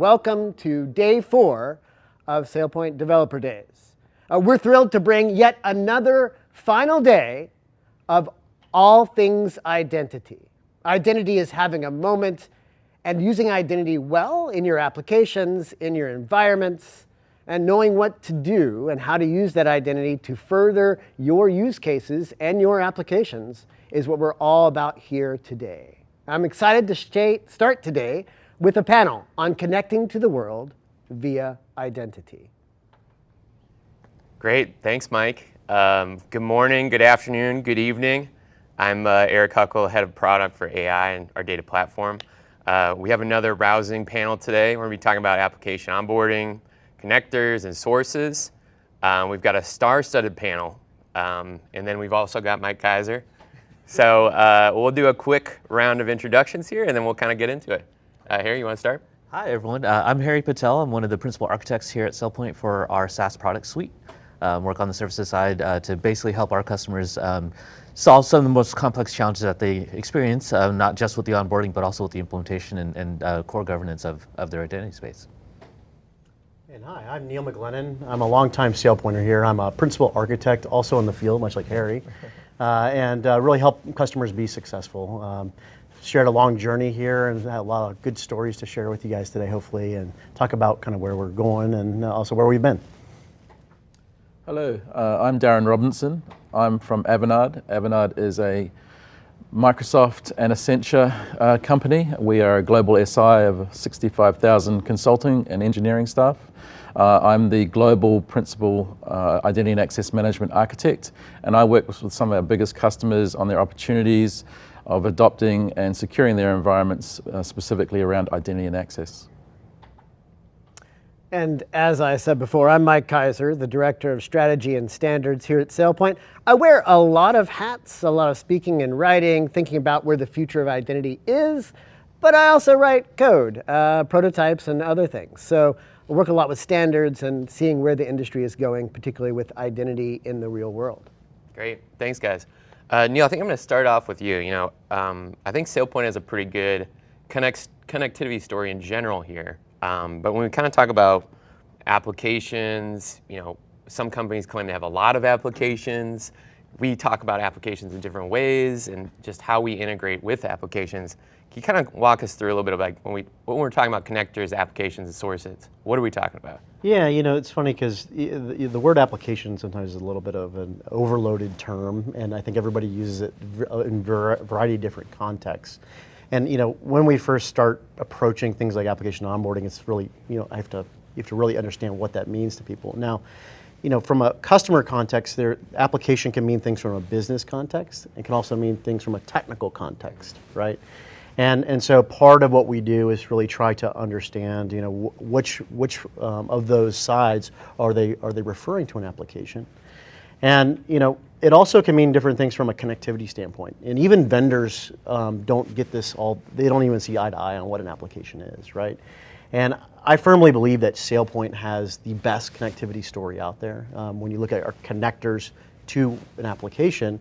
welcome to day 4 of SailPoint Developer Days. We're thrilled to bring yet another final day of all things identity. Identity is having a moment and using identity well in your applications, in your environments, and knowing what to do and how to use that identity to further your use cases and your applications is what we're all about here today. I'm excited to start today with a panel on connecting to the world via identity. Great, thanks Mike. Good morning, good afternoon, good evening. I'm Eric Huckle, Head of Product for AI and our data platform. We have another rousing panel today. We're going to be talking about application onboarding, connectors, and sources. We've got a star-studded panel, and then we've also got Mike Kaiser. So we'll do a quick round of introductions here, and then we'll kind of get into it. Harry, you want to start? Hi, everyone. I'm Harry Patel. I'm one of the principal architects here at SailPoint for our SaaS product suite. Work on the services side to basically help our customers solve some of the most complex challenges that they experience, not just with the onboarding, but also with the implementation and core governance of their identity space. And hi, I'm Neil McGlennon. I'm a longtime SailPointer here. I'm a principal architect, also in the field, much like Harry, and really help customers be successful. Shared a long journey here and had a lot of good stories to share with you guys today, hopefully, and talk about kind of where we're going and also where we've been. Hello, I'm Darren Robinson. I'm from Avanade. Avanade is a Microsoft and Accenture company. We are a global SI of 65,000 consulting and engineering staff. I'm the global principal identity and access management architect, and I work with some of our biggest customers on their opportunities of adopting and securing their environments, specifically around identity and access. And as I said before, I'm Mike Kaiser, the Director of Strategy and Standards here at SailPoint. I wear a lot of hats, a lot of speaking and writing, thinking about where the future of identity is, but I also write code, prototypes, and other things. So I work a lot with standards and seeing where the industry is going, particularly with identity in the real world. Great, thanks guys. Neil, I think I'm going to start off with you. I think SailPoint has a pretty good connectivity story in general here. But when we kind of talk about applications, some companies claim to have a lot of applications. We talk about applications in different ways and just how we integrate with applications. Can you kind of walk us through a little bit of like when we're talking about connectors, applications, and sources? What are we talking about? Yeah, it's funny because the word application sometimes is a little bit of an overloaded term, and I think everybody uses it in a variety of different contexts. And when we first start approaching things like application onboarding, it's really you have to really understand what that means to people. Now, from a customer context, their application can mean things from a business context. It can also mean things from a technical context, right? And so part of what we do is really try to understand, which of those sides are they referring to an application, and it also can mean different things from a connectivity standpoint. And even vendors don't get this all. They don't even see eye to eye on what an application is, right? And I firmly believe that SailPoint has the best connectivity story out there. When you look at our connectors to an application,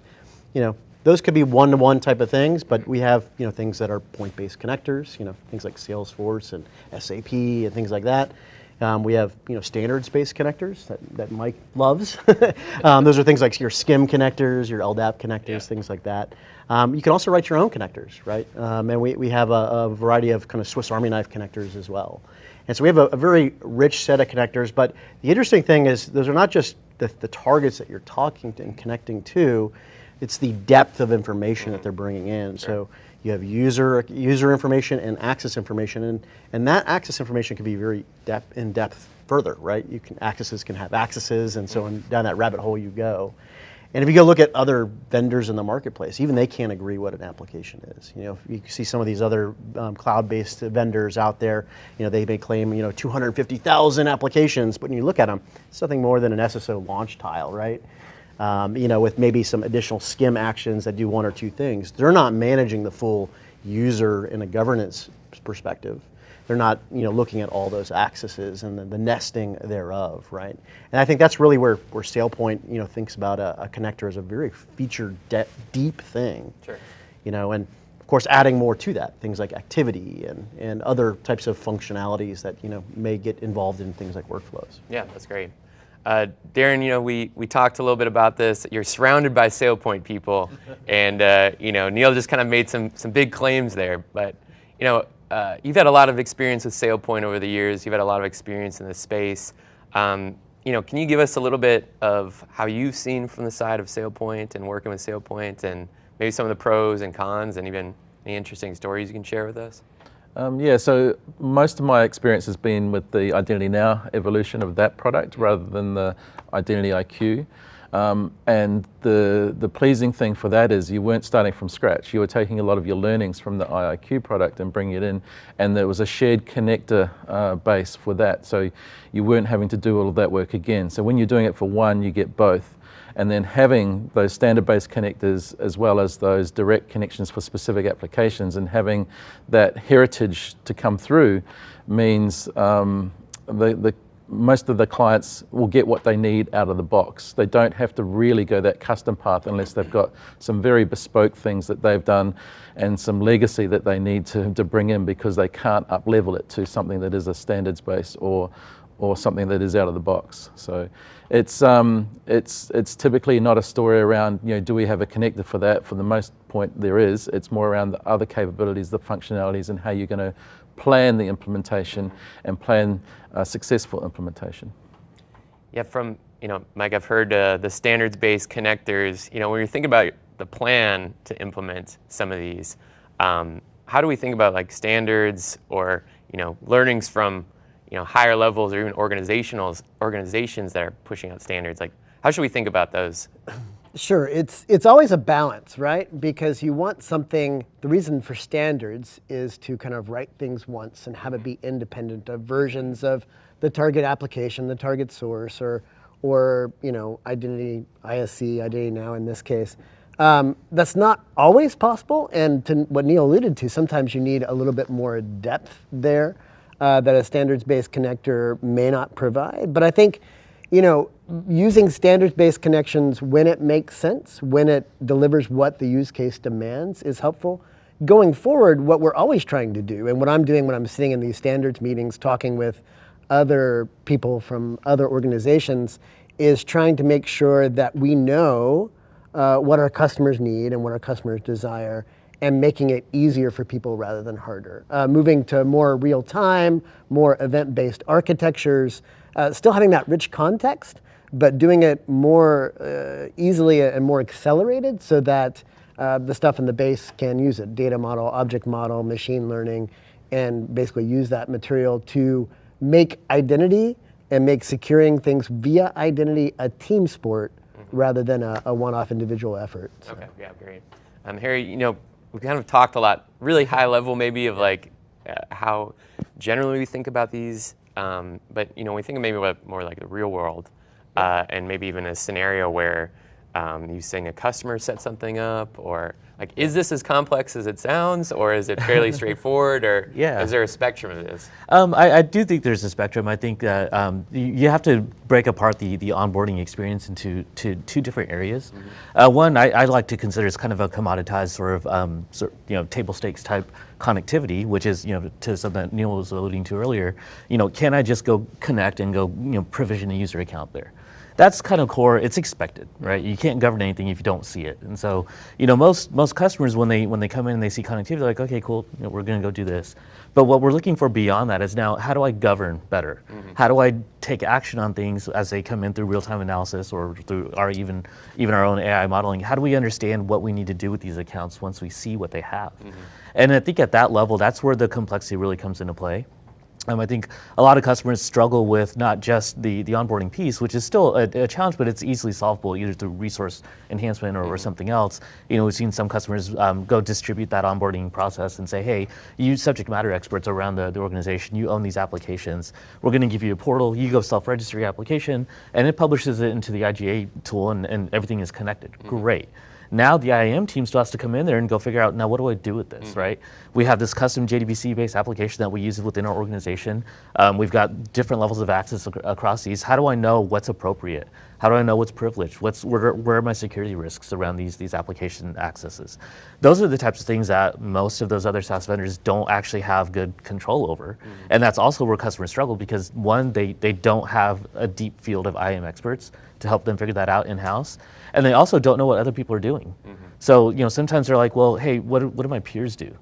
those could be one-to-one type of things, but we have things that are point-based connectors, things like Salesforce and SAP and things like that. We have standards-based connectors that Mike loves. Those are things like your SCIM connectors, your LDAP connectors, things like that. You can also write your own connectors, right? And we have a variety of kind of Swiss Army knife connectors as well. And so we have a very rich set of connectors, but the interesting thing is those are not just the targets that you're talking to and connecting to, it's the depth of information that they're bringing in. Sure. So you have user information and access information, and that access information can be very in depth further, right? Accesses can have accesses, and so down that rabbit hole you go. And if you go look at other vendors in the marketplace, even they can't agree what an application is. You see some of these other cloud-based vendors out there, they may claim 250,000 applications, but when you look at them, it's nothing more than an SSO launch tile, right? With maybe some additional SCIM actions that do one or two things. They're not managing the full user in a governance perspective. They're not looking at all those accesses and the nesting thereof, right? And I think that's really where SailPoint thinks about a connector as a very feature deep thing. Sure. And course, adding more to that, things like activity and other types of functionalities that may get involved in things like workflows. Yeah, that's great. Darren, we talked a little bit about this. You're surrounded by SailPoint people, and Neil just kind of made some big claims there. But you've had a lot of experience with SailPoint over the years. You've had a lot of experience in this space. Can you give us a little bit of how you've seen from the side of SailPoint and working with SailPoint, and maybe some of the pros and cons, and even any interesting stories you can share with us? Yeah, so most of my experience has been with the Identity Now evolution of that product rather than the Identity IQ. And the pleasing thing for that is you weren't starting from scratch. You were taking a lot of your learnings from the IIQ product and bringing it in, and there was a shared connector base for that. So you weren't having to do all of that work again. So when you're doing it for one, you get both. And then having those standard-based connectors as well as those direct connections for specific applications and having that heritage to come through means most of the clients will get what they need out of the box. They don't have to really go that custom path unless they've got some very bespoke things that they've done and some legacy that they need to bring in, because they can't up-level it to something that is a standards-based or something that is out of the box. So it's typically not a story around, do we have a connector for that? For the most point there is. It's more around the other capabilities, the functionalities, and how you're going to plan the implementation and plan a successful implementation. Yeah, Mike, I've heard the standards-based connectors. When you think about the plan to implement some of these, how do we think about like standards or learnings from higher levels or even organizations that are pushing out standards? Like, how should we think about those? Sure, it's always a balance, right? Because you want something, the reason for standards is to kind of write things once and have it be independent of versions of the target application, the target source, or identity, ISC, Identity Now in this case. That's not always possible, and to what Neil alluded to, sometimes you need a little bit more depth there that a standards-based connector may not provide. But I think, using standards-based connections when it makes sense, when it delivers what the use case demands, is helpful. Going forward, what we're always trying to do, and what I'm doing when I'm sitting in these standards meetings talking with other people from other organizations, is trying to make sure that we know what our customers need and what our customers desire, and making it easier for people rather than harder. Moving to more real-time, more event-based architectures, still having that rich context, but doing it more easily and more accelerated so that the stuff in the base can use it. Data model, object model, machine learning, and basically use that material to make identity and make securing things via identity a team sport rather than a one-off individual effort. So. Okay, yeah, great. Harry, we kind of talked a lot, really high level maybe of like how generally we think about these, but we think of maybe about more like the real world, and maybe even a scenario where you saying a customer set something up, or like, is this as complex as it sounds, or is it fairly straightforward, or is there a spectrum of this? I do think there's a spectrum. I think that you have to break apart the onboarding experience into two different areas. One I like to consider is kind of a commoditized sort of table stakes type connectivity, which is to something that Neil was alluding to earlier. Can I just go connect and go provision a user account there? That's kind of core. It's expected, right? You can't govern anything if you don't see it. And so, most customers when they come in and they see connectivity, they're like, okay, cool, we're going to go do this. But what we're looking for beyond that is now, how do I govern better? How do I take action on things as they come in through real-time analysis or through even our own AI modeling? How do we understand what we need to do with these accounts once we see what they have? And I think at that level, that's where the complexity really comes into play. I think a lot of customers struggle with not just the onboarding piece, which is still a challenge, but it's easily solvable either through resource enhancement or something else. We've seen some customers go distribute that onboarding process and say, hey, you subject matter experts around the organization, you own these applications. We're going to give you a portal, you go self-register your application, and it publishes it into the IGA tool, and everything is connected. Great. Now the IAM team still has to come in there and go figure out, now what do I do with this, right? We have this custom JDBC-based application that we use within our organization. We've got different levels of access across these. How do I know what's appropriate? How do I know what's privileged? Where are my security risks around these application accesses? Those are the types of things that most of those other SaaS vendors don't actually have good control over. And that's also where customers struggle because one, they don't have a deep field of IAM experts to help them figure that out in-house. And they also don't know what other people are doing. So, sometimes they're like, well, hey, what do my peers do?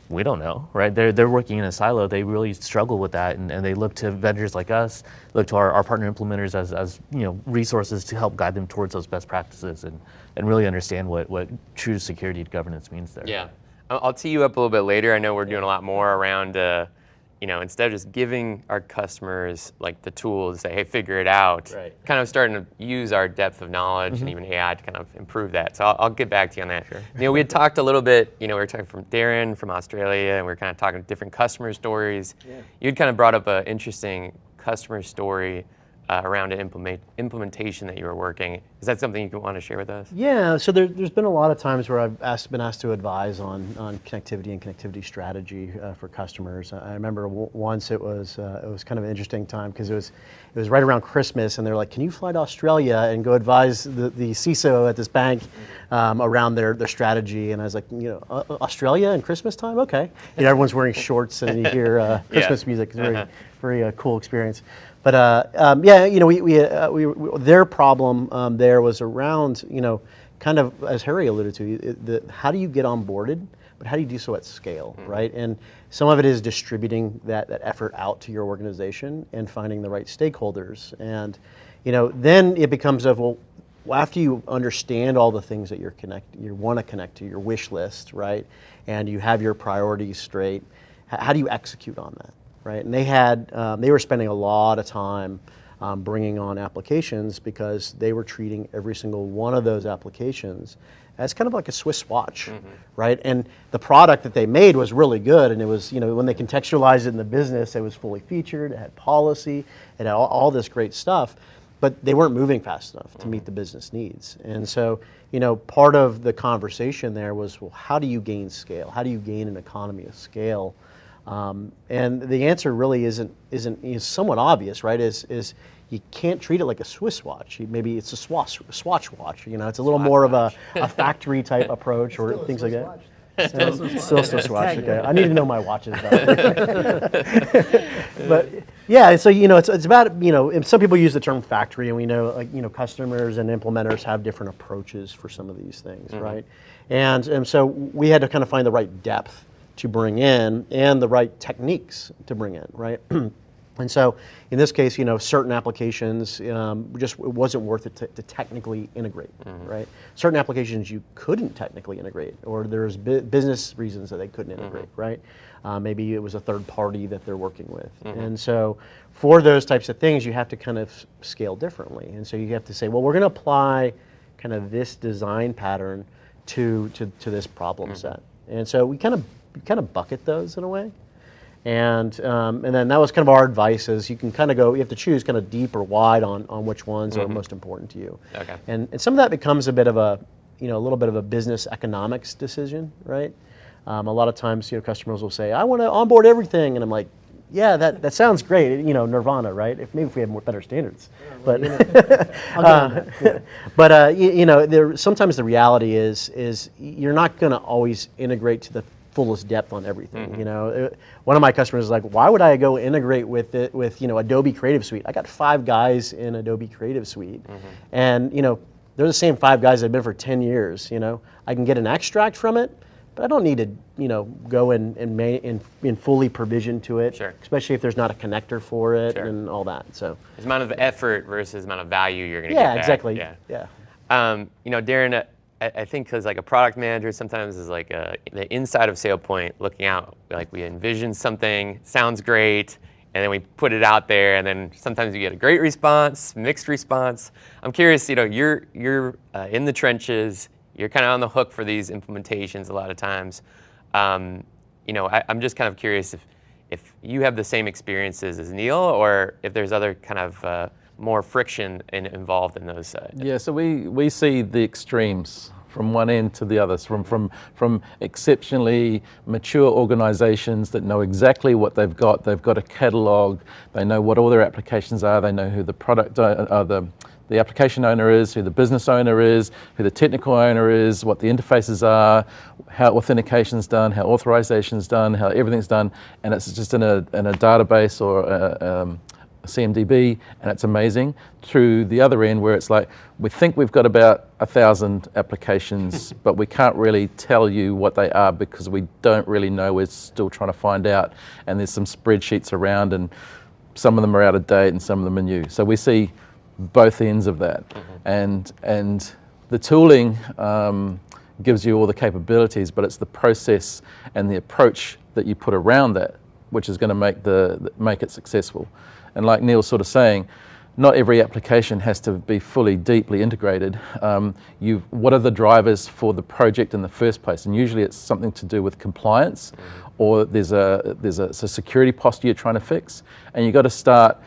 We don't know, right? They're working in a silo. They really struggle with that, and they look to vendors like us, look to our partner implementers as resources to help guide them towards those best practices and really understand what true security governance means there. Yeah, I'll tee you up a little bit later. I know we're doing a lot more around, instead of just giving our customers like the tools to say, hey, figure it out, kind of starting to use our depth of knowledge and even AI to kind of improve that. So I'll get back to you on that. Sure. We had talked a little bit, we were talking from Darren from Australia, and we were kind of talking different customer stories. You'd kind of brought up an interesting customer story around an implementation that you were working. Is that something you want to share with us? Yeah, so there's been a lot of times where I've been asked to advise on connectivity and connectivity strategy for customers. I remember once it was kind of an interesting time because it was right around Christmas, and they're like, "Can you fly to Australia and go advise the CISO at this bank around their strategy?" And I was like, Australia and Christmas time, okay. Everyone's wearing shorts and you hear Christmas music. It's a very cool experience. But their problem there was around, kind of as Harry alluded to, how do you get onboarded, but how do you do so at scale, right? And some of it is distributing that effort out to your organization and finding the right stakeholders. And then it becomes after you understand all the things that you want to connect to, your wish list, right? And you have your priorities straight, how do you execute on that? Right, and they were spending a lot of time bringing on applications because they were treating every single one of those applications as kind of like a Swiss watch, right? And the product that they made was really good, and it was, when they contextualized it in the business, it was fully featured, it had policy, it had all this great stuff, but they weren't moving fast enough to meet the business needs. And so, part of the conversation there was, well, how do you gain scale? How do you gain an economy of scale? And the answer really is somewhat obvious, right? Is you can't treat it like a Swiss watch. Maybe it's a Swatch watch. It's a little more of a factory type approach or things like that. Still Swiss watch. Okay, I need to know my watches better. But yeah, so it's about some people use the term factory, and we know customers and implementers have different approaches for some of these things, right? And so we had to kind of find the right depth to bring in and the right techniques to bring in, right? And so in this case, certain applications it wasn't worth it to technically integrate, right? Certain applications you couldn't technically integrate, or there's business reasons that they couldn't integrate, right? Maybe it was a third party that they're working with. And so for those types of things, you have to kind of scale differently. And so you have to say, well, we're going to apply kind of this design pattern to this problem set. And so we kind of bucket those in a way. And then that was kind of our advice is you can kind of go, you have to choose kind of deep or wide on which ones are most important to you. Okay. And some of that becomes a bit of a little bit of a business economics decision, right? A lot of times, customers will say, I want to onboard everything. And I'm like, yeah, that sounds great, Nirvana, right? Maybe if we had better standards. But sometimes the reality is you're not going to always integrate to the fullest depth on everything. One of my customers is like, why would I go integrate with Adobe Creative Suite? I got 5 guys in Adobe Creative Suite, and they're the same 5 guys that have been for 10 years. I can get an extract from it, but I don't need to go and fully provision to it, especially if there's not a connector for it and all that. So it's amount of effort versus amount of value you're going to get back. Exactly. Yeah. Darren, I think because like a product manager sometimes is like the inside of SailPoint looking out, like we envision something, sounds great, and then we put it out there, and then sometimes you get a great response, mixed response. I'm curious, you're in the trenches, you're kind of on the hook for these implementations a lot of times. I'm just kind of curious if you have the same experiences as Neil, or if there's other kind of more friction involved in those. Yeah, so we see the extremes from one end to the other, from exceptionally mature organizations that know exactly what they've got a catalog, they know what all their applications are, they know who the the application owner is, who the business owner is, who the technical owner is, what the interfaces are, how authentication's done, how authorization's done, how everything's done, and it's just in a database or a CMDB, and it's amazing. Through the other end, where it's like, we think we've got about 1,000 applications, but we can't really tell you what they are because we don't really know. We're still trying to find out, and there's some spreadsheets around, and some of them are out of date and some of them are new. So we see both ends of that, and the tooling gives you all the capabilities, but it's the process and the approach that you put around that which is going to make it successful. And like Neil's sort of saying, not every application has to be fully, deeply integrated. What are the drivers for the project in the first place? And usually it's something to do with compliance, or there's a security posture you're trying to fix. And you've got to start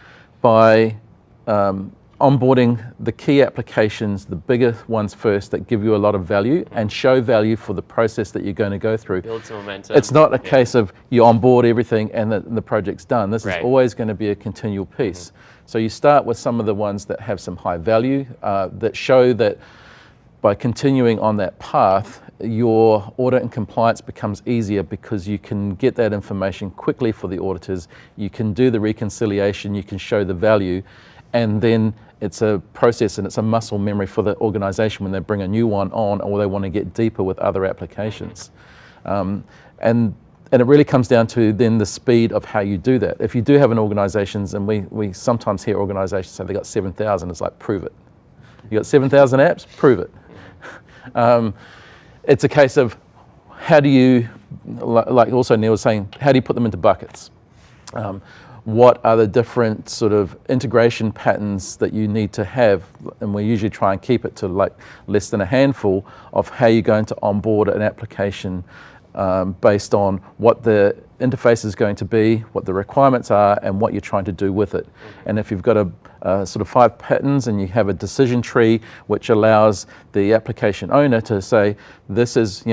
by onboarding the key applications, the bigger ones first that give you a lot of value and show value for the process that you're going to go through. Build some momentum. It's not a case of you onboard everything and the project's done. This is always going to be a continual piece. So you start with some of the ones that have some high value, that show that by continuing on that path, your audit and compliance becomes easier because you can get that information quickly for the auditors, you can do the reconciliation, you can show the value, and then it's a process and it's a muscle memory for the organization when they bring a new one on or they want to get deeper with other applications. And it really comes down to then the speed of how you do that. If you do have an organization, and we sometimes hear organizations say they got 7,000, it's like, prove it. You got 7,000 apps? Prove it. It's a case of how do you, like also Neil was saying, how do you put them into buckets? What are the different sort of integration patterns that you need to have, and we usually try and keep it to like less than a handful of how you're going to onboard an application based on what the interface is going to be, what the requirements are, and what you're trying to do with it. And if you've got a sort of 5 patterns and you have a decision tree which allows the application owner to say, this is,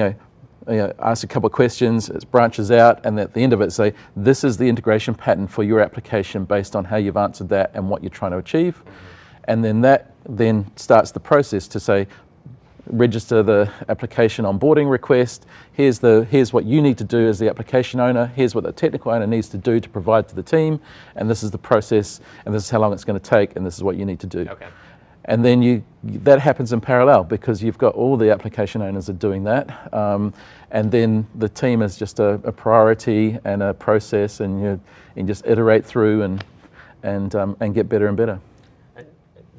ask a couple of questions, it branches out, and at the end of it say, this is the integration pattern for your application based on how you've answered that and what you're trying to achieve. And then that then starts the process to say, register the application onboarding request, here's what you need to do as the application owner, here's what the technical owner needs to do to provide to the team, and this is the process, and this is how long it's going to take, and this is what you need to do. Okay. And then that happens in parallel because you've got all the application owners are doing that, and then the team is just a priority and a process, and you just iterate through and get better and better.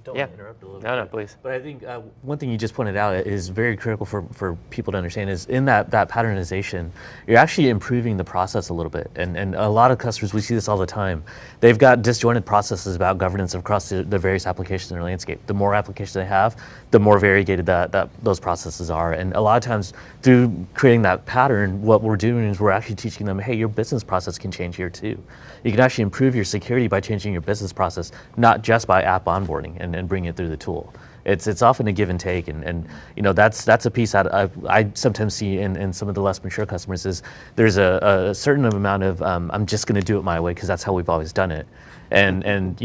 Don't want to interrupt a little bit. No, please. But I think one thing you just pointed out is very critical for people to understand is in that patternization, you're actually improving the process a little bit. And a lot of customers, we see this all the time. They've got disjointed processes about governance across the various applications in their landscape. The more applications they have, the more variegated that those processes are. And a lot of times through creating that pattern, what we're doing is we're actually teaching them, hey, your business process can change here too. You can actually improve your security by changing your business process, not just by app onboarding and bring it through the tool. It's often a give and take, and that's a piece that I sometimes see in some of the less mature customers is there's a certain amount of I'm just going to do it my way because that's how we've always done it, and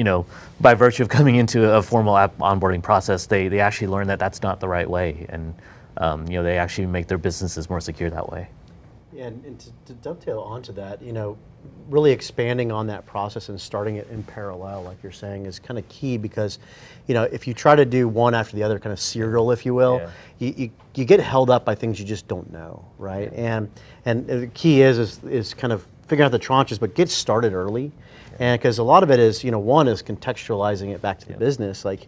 by virtue of coming into a formal app onboarding process, they actually learn that that's not the right way, and they actually make their businesses more secure that way. Yeah, and to dovetail onto that, really expanding on that process and starting it in parallel, like you're saying, is kind of key because, if you try to do one after the other, kind of serial, if you will, you get held up by things you just don't know, right? And the key is kind of figuring out the tranches, but get started early, and because a lot of it is, one is contextualizing it back to the business, like.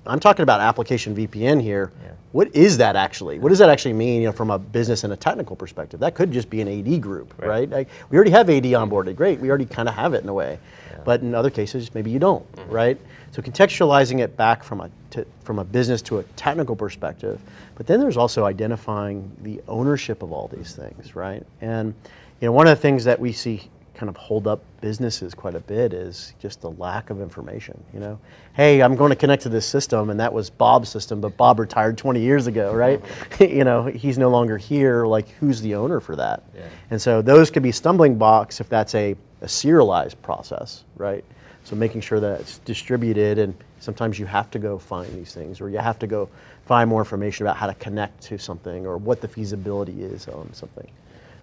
I'm talking about application VPN here. Yeah. What is that actually? What does that actually mean, from a business and a technical perspective? That could just be an AD group, right? Like, we already have AD onboarded, great. We already kind of have it in a way, but in other cases, maybe you don't, right? So contextualizing it back from a business to a technical perspective, but then there's also identifying the ownership of all these things, right? And one of the things that we see kind of hold up businesses quite a bit is just the lack of information, you know? Hey, I'm going to connect to this system, and that was Bob's system, but Bob retired 20 years ago, right? You know, he's no longer here, like who's the owner for that? Yeah. And so those could be stumbling blocks if that's a serialized process, right? So making sure that it's distributed, and sometimes you have to go find these things, or you have to go find more information about how to connect to something, or what the feasibility is on something.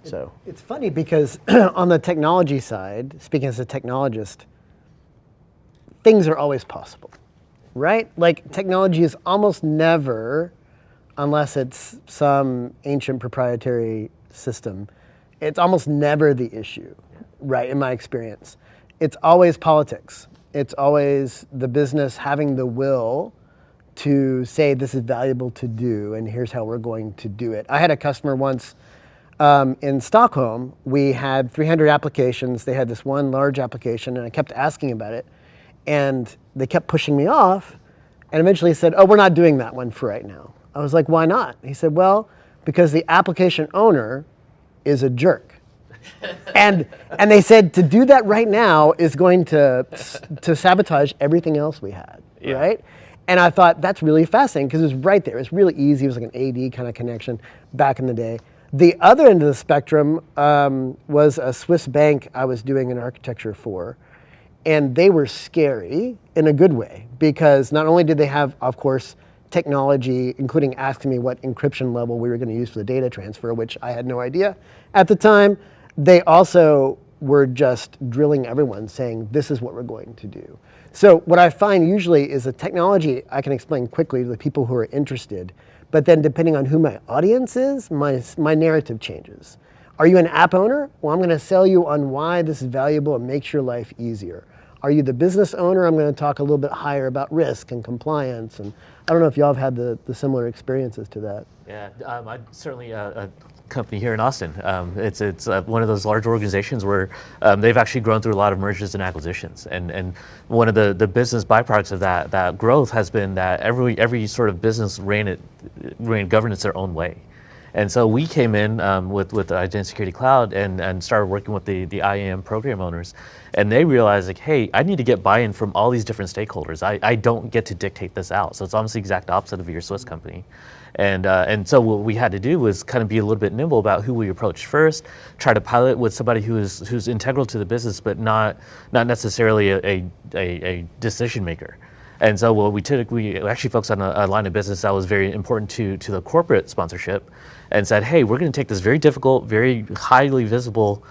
So it's funny because on the technology side, speaking as a technologist, things are always possible, right? Like technology is almost never, unless it's some ancient proprietary system, it's almost never the issue, right, in my experience. It's always politics. It's always the business having the will to say this is valuable to do and here's how we're going to do it. I had a customer once in Stockholm. We had 300 applications. They had this one large application, and I kept asking about it, and they kept pushing me off, and eventually said, oh, we're not doing that one for right now. I was like, why not? He said, well, because the application owner is a jerk. and they said to do that right now is going to sabotage everything else we had, right? And I thought that's really fascinating because it was right there. It was really easy. It was like an AD kind of connection back in the day. The other end of the spectrum was a Swiss bank I was doing an architecture for, and they were scary in a good way because not only did they have, of course, technology, including asking me what encryption level we were going to use for the data transfer, which I had no idea at the time. They also were just drilling everyone, saying, this is what we're going to do. So what I find usually is the technology I can explain quickly to the people who are interested, but then depending on who my audience is, my narrative changes. Are you an app owner? Well, I'm going to sell you on why this is valuable and makes your life easier. Are you the business owner? I'm going to talk a little bit higher about risk and compliance. And I don't know if y'all have had the similar experiences to that. Yeah, I certainly a company here in Austin. It's one of those large organizations where they've actually grown through a lot of mergers and acquisitions. And one of the business byproducts of that growth has been that every sort of business ran governance their own way. And so we came in with the Identity Security Cloud and started working with the IAM program owners. And they realized, like, hey, I need to get buy-in from all these different stakeholders. I don't get to dictate this out. So it's almost the exact opposite of your Swiss company. And so what we had to do was kind of be a little bit nimble about who we approached first, try to pilot with somebody who's integral to the business, but not necessarily a decision maker. And so what we actually focused on a line of business that was very important to the corporate sponsorship, and said, hey, we're going to take this very difficult, very highly visible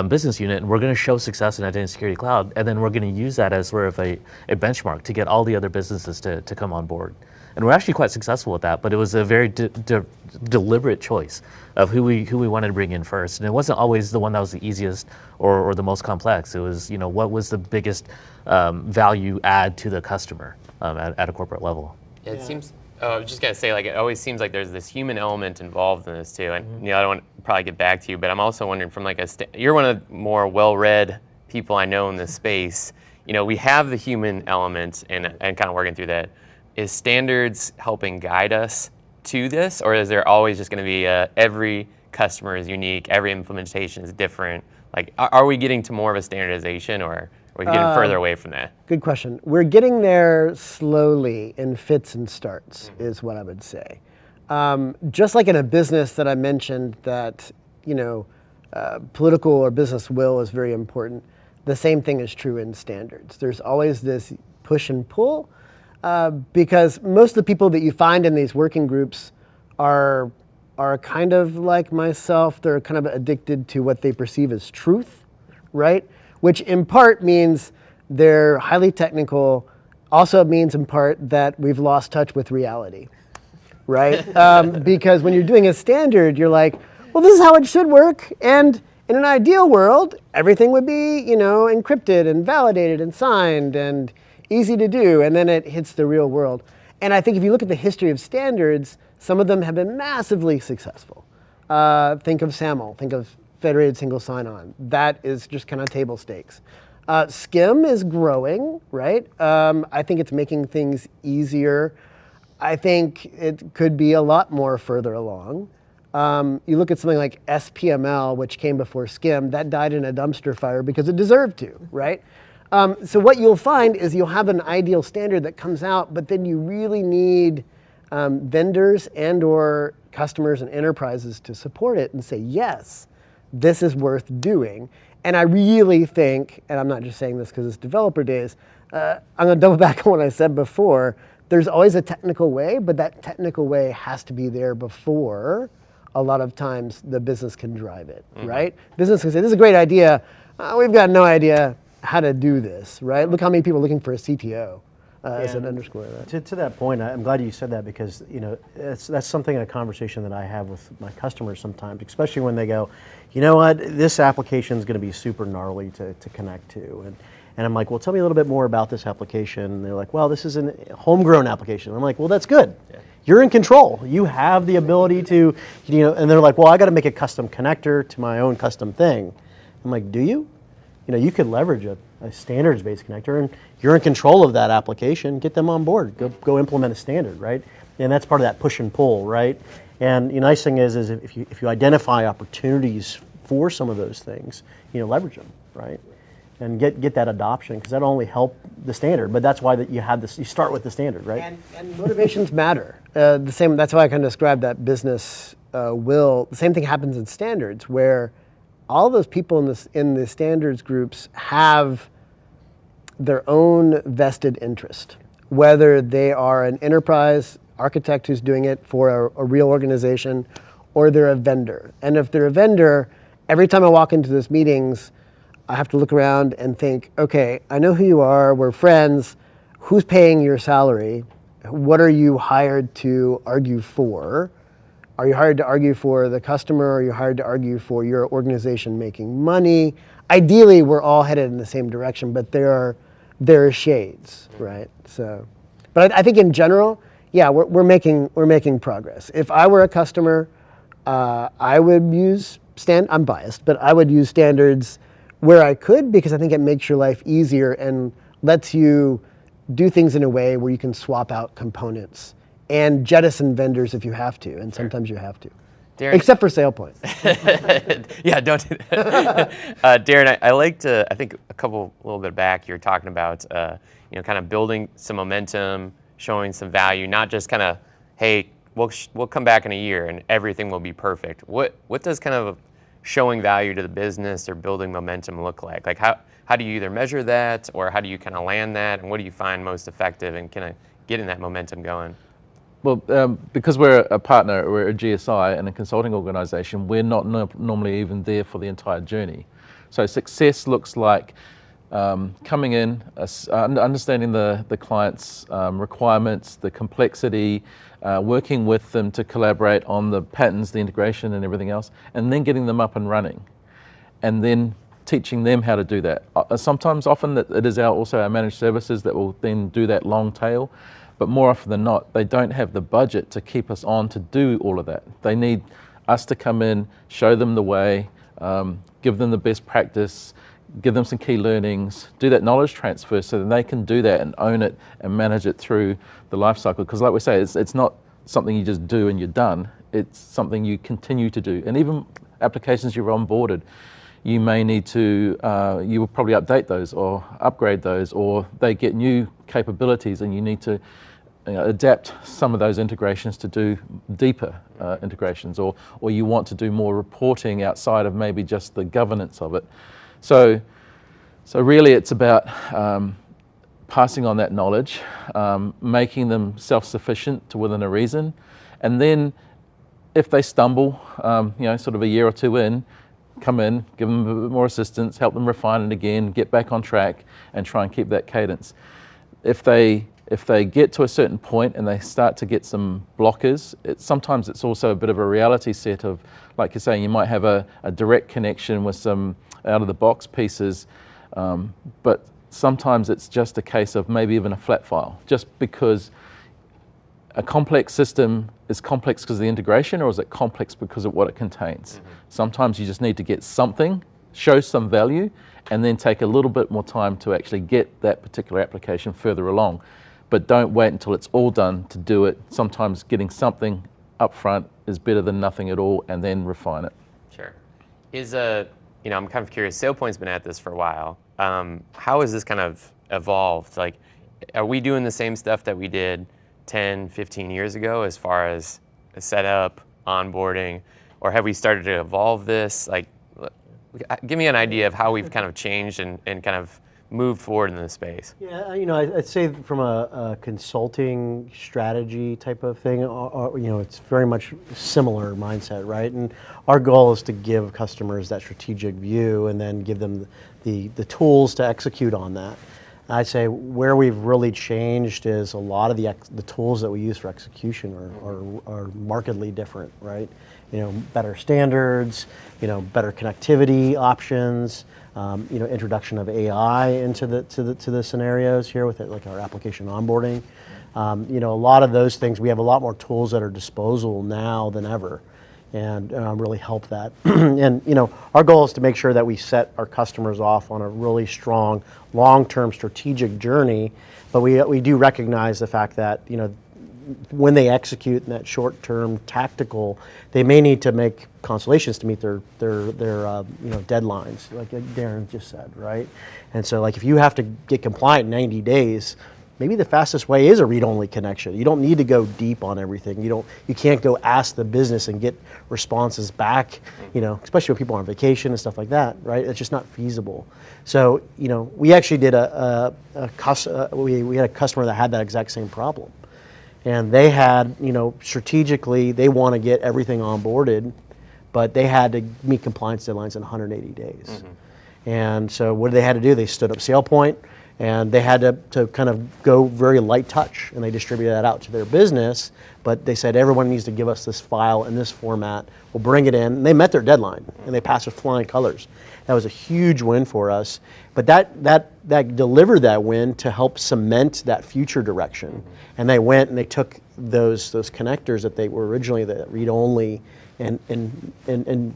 business unit, and we're going to show success in Identity Security Cloud, and then we're going to use that as sort of a benchmark to get all the other businesses to come on board. And we're actually quite successful with that, but it was a very deliberate choice of who we wanted to bring in first. And it wasn't always the one that was the easiest or the most complex. It was, what was the biggest value add to the customer at a corporate level. It seems, I was just going to say, like, it always seems like there's this human element involved in this too. And I don't want to probably get back to you, but I'm also wondering from like you're one of the more well-read people I know in this space. We have the human element and kind of working through that. Is standards helping guide us to this, or is there always just going to be every customer is unique, every implementation is different? Like, are we getting to more of a standardization, or are we getting further away from that? Good question. We're getting there slowly in fits and starts, is what I would say. Just like in a business that I mentioned that, political or business will is very important, the same thing is true in standards. There's always this push and pull. Because most of the people that you find in these working groups are kind of like myself. They're kind of addicted to what they perceive as truth, right? Which in part means they're highly technical. Also means in part that we've lost touch with reality, right? Because when you're doing a standard, you're like, well, this is how it should work. And in an ideal world, everything would be, encrypted and validated and signed and easy to do, and then it hits the real world. And I think if you look at the history of standards, some of them have been massively successful. Think of SAML, think of Federated Single Sign-On. That is just kind of table stakes. SCIM is growing, right? I think it's making things easier. I think it could be a lot more further along. You look at something like SPML, which came before SCIM, that died in a dumpster fire because it deserved to, right? So what you'll find is you'll have an ideal standard that comes out, but then you really need vendors and or customers and enterprises to support it and say, yes, this is worth doing. And I really think, and I'm not just saying this because it's developer days, I'm going to double back on what I said before. There's always a technical way, but that technical way has to be there before a lot of times the business can drive it, right? Business can say, this is a great idea. We've got no idea how to do this, right? Look how many people are looking for a CTO as an underscore of that. To that point, I'm glad you said that because that's something in a conversation that I have with my customers sometimes, especially when they go, you know what, this application is going to be super gnarly to connect to. And I'm like, well, tell me a little bit more about this application. And they're like, well, this is a homegrown application. I'm like, well, that's good. Yeah. You're in control. You have the ability to, and they're like, well, I got to make a custom connector to my own custom thing. I'm like, do you? You could leverage a standards-based connector, and you're in control of that application. Get them on board. Go implement a standard, right? And that's part of that push and pull, right? And the nice thing is if you identify opportunities for some of those things, leverage them, right? And get that adoption, because that'll only help the standard. But that's why you have this. You start with the standard, right? And motivations matter. The same. That's why I kind of described that business will. The same thing happens in standards, where all those people in the standards groups have their own vested interest, whether they are an enterprise architect who's doing it for a real organization, or they're a vendor. And if they're a vendor, every time I walk into those meetings, I have to look around and think, okay, I know who you are, we're friends, who's paying your salary? What are you hired to argue for? Are you hired to argue for the customer? Are you hired to argue for your organization making money? Ideally, we're all headed in the same direction, but there are shades, right? So, but I think in general, yeah, we're making progress. If I were a customer, I would use I'm biased, but I would use standards where I could, because I think it makes your life easier and lets you do things in a way where you can swap out components and jettison vendors if you have to, and sometimes you have to. Darren, except for SailPoint. Yeah, don't do that. Darren, I liked, I think a little bit back, you were talking about, kind of building some momentum, showing some value, not just kind of, hey, we'll come back in a year and everything will be perfect. What does kind of showing value to the business or building momentum look like? Like how do you either measure that, or how do you kind of land that, and what do you find most effective in kind of getting that momentum going? Well, because we're a partner, we're a GSI and a consulting organization, we're not normally even there for the entire journey. So success looks like coming in, understanding the client's requirements, the complexity, working with them to collaborate on the patterns, the integration and everything else, and then getting them up and running. And then teaching them how to do that. Often it is also our managed services that will then do that long tail. But more often than not, they don't have the budget to keep us on to do all of that. They need us to come in, show them the way, give them the best practice, give them some key learnings, do that knowledge transfer so that they can do that and own it and manage it through the life cycle. Because like we say, it's not something you just do and you're done. It's something you continue to do. And even applications you've onboarded, you may need to, you will probably update those or upgrade those, or they get new capabilities and you need to adapt some of those integrations to do deeper integrations, or you want to do more reporting outside of maybe just the governance of it. So really it's about passing on that knowledge, making them self-sufficient to within a reason, and then if they stumble, sort of a year or two in, come in, give them a bit more assistance, help them refine it again, get back on track, and try and keep that cadence. If they get to a certain point and they start to get some blockers, sometimes it's also a bit of a reality set of, like you're saying, you might have a direct connection with some out-of-the-box pieces, but sometimes it's just a case of maybe even a flat file, just because a complex system is complex because of the integration, or is it complex because of what it contains? Mm-hmm. Sometimes you just need to get something, show some value, and then take a little bit more time to actually get that particular application further along. But don't wait until it's all done to do it. Sometimes getting something up front is better than nothing at all, and then refine it. Sure. I'm kind of curious, SailPoint's been at this for a while. How has this kind of evolved? Like, are we doing the same stuff that we did 10, 15 years ago as far as setup, onboarding, or have we started to evolve this? Like, give me an idea of how we've kind of changed and kind of moved forward in this space. Yeah, I'd say from a consulting strategy type of thing, it's very much similar mindset, right? And our goal is to give customers that strategic view and then give them the tools to execute on that. I'd say where we've really changed is a lot of the tools that we use for execution are markedly different, right? Better standards, better connectivity options, introduction of AI into the scenarios here with like our application onboarding. A lot of those things, we have a lot more tools at our disposal now than ever, and really help that. And our goal is to make sure that we set our customers off on a really strong long-term strategic journey, but we do recognize the fact that when they execute in that short-term tactical, they may need to make consolations to meet their deadlines, like Darren just said, right? And so, like, if you have to get compliant in 90 days, maybe the fastest way is a read-only connection. You don't need to go deep on everything. You can't go ask the business and get responses back, especially when people are on vacation and stuff like that, right? It's just not feasible. So, we actually did we had a customer that had that exact same problem. And they had, strategically, they want to get everything onboarded, but they had to meet compliance deadlines in 180 days. Mm-hmm. And so what they had to do, they stood up SailPoint, and they had to kind of go very light touch, and they distributed that out to their business, but they said everyone needs to give us this file in this format. We'll bring it in. And they met their deadline, and they passed with flying colors. That was a huge win for us, but that delivered that win to help cement that future direction. Mm-hmm. And they went and they took those connectors that they were originally the read-only and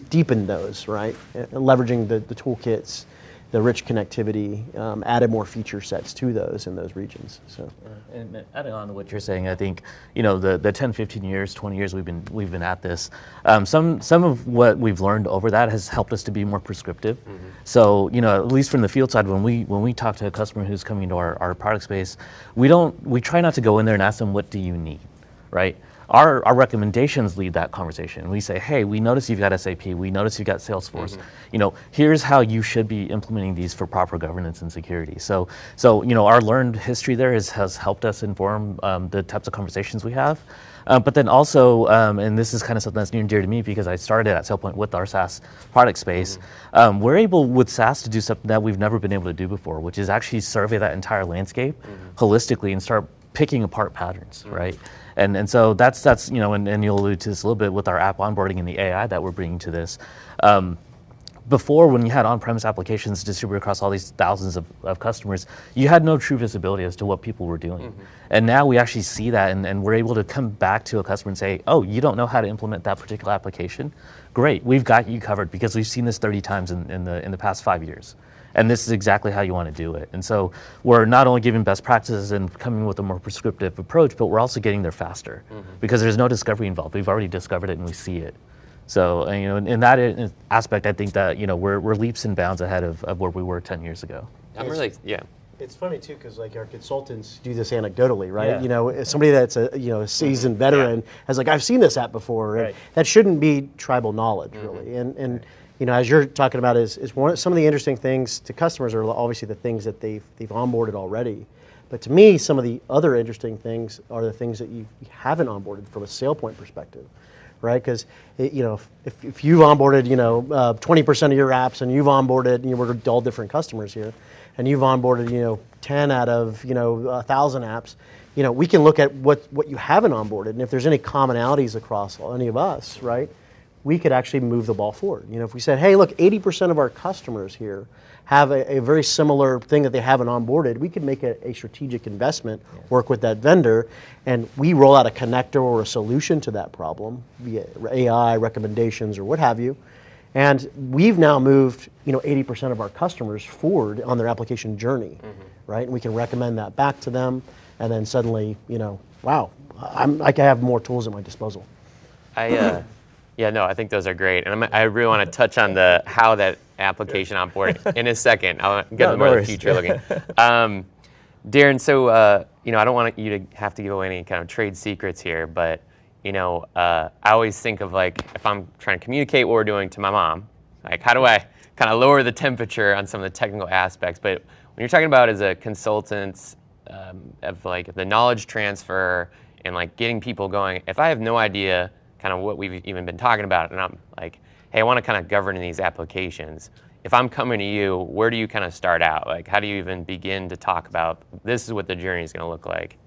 deepened those, right? And leveraging the toolkits, the rich connectivity, added more feature sets to those in those regions. So, and adding on to what you're saying, I think the 10, 15 years, 20 years we've been at this. Some of what we've learned over that has helped us to be more prescriptive. Mm-hmm. So at least from the field side, when we talk to a customer who's coming into our product space, we try not to go in there and ask them, what do you need, right? Our recommendations lead that conversation. We say, hey, we notice you've got SAP, we notice you've got Salesforce. Mm-hmm. Here's how you should be implementing these for proper governance and security. So our learned history there has helped us inform the types of conversations we have. But then also, and this is kind of something that's near and dear to me because I started at SailPoint with our SaaS product space, mm-hmm. We're able with SaaS to do something that we've never been able to do before, which is actually survey that entire landscape mm-hmm. holistically and start picking apart patterns, mm-hmm. right? And so that's and you'll allude to this a little bit with our app onboarding and the AI that we're bringing to this. Before, when you had on-premise applications distributed across all these thousands of customers, you had no true visibility as to what people were doing. Mm-hmm. And now we actually see that, and we're able to come back to a customer and say, oh, you don't know how to implement that particular application? Great, we've got you covered because we've seen this 30 times in the past 5 years. And this is exactly how you want to do it. And so we're not only giving best practices and coming with a more prescriptive approach, but we're also getting there faster mm-hmm. because there's no discovery involved. We've already discovered it and we see it. So in that aspect, I think that we're leaps and bounds ahead of where we were 10 years ago. It's funny too because like our consultants do this anecdotally, right? Yeah. Somebody that's a seasoned veteran has like, I've seen this app before. Right. And that shouldn't be tribal knowledge mm-hmm. really. And as you're talking about is some of the interesting things to customers are obviously the things that they've onboarded already. But to me, some of the other interesting things are the things that you haven't onboarded from a SailPoint perspective, right? Because if you've onboarded 20% of your apps and you've onboarded, we're all different customers here, and you've onboarded 10 out of 1,000 apps, we can look at what you haven't onboarded, and if there's any commonalities across any of us, right? We could actually move the ball forward. If we said, hey, look, 80% of our customers here have a very similar thing that they haven't onboarded, we could make a strategic investment, work with that vendor, and we roll out a connector or a solution to that problem via AI, recommendations, or what have you. And we've now moved 80% of our customers forward on their application journey, mm-hmm. right? And we can recommend that back to them, and then suddenly, wow, I can have more tools at my disposal. Yeah, no, I think those are great, and I really want to touch on the how that application onboarding in a second. I'll get No more worries. future looking. Darren, so I don't want you to have to give away any kind of trade secrets here, but I always think of like if I'm trying to communicate what we're doing to my mom, like how do I kind of lower the temperature on some of the technical aspects? But when you're talking about as a consultant of like the knowledge transfer and like getting people going, if I have no idea kind of what we've even been talking about, and I'm like, hey, I want to kind of govern these applications. If I'm coming to you, where do you kind of start out? Like, how do you even begin to talk about this is what the journey is going to look like?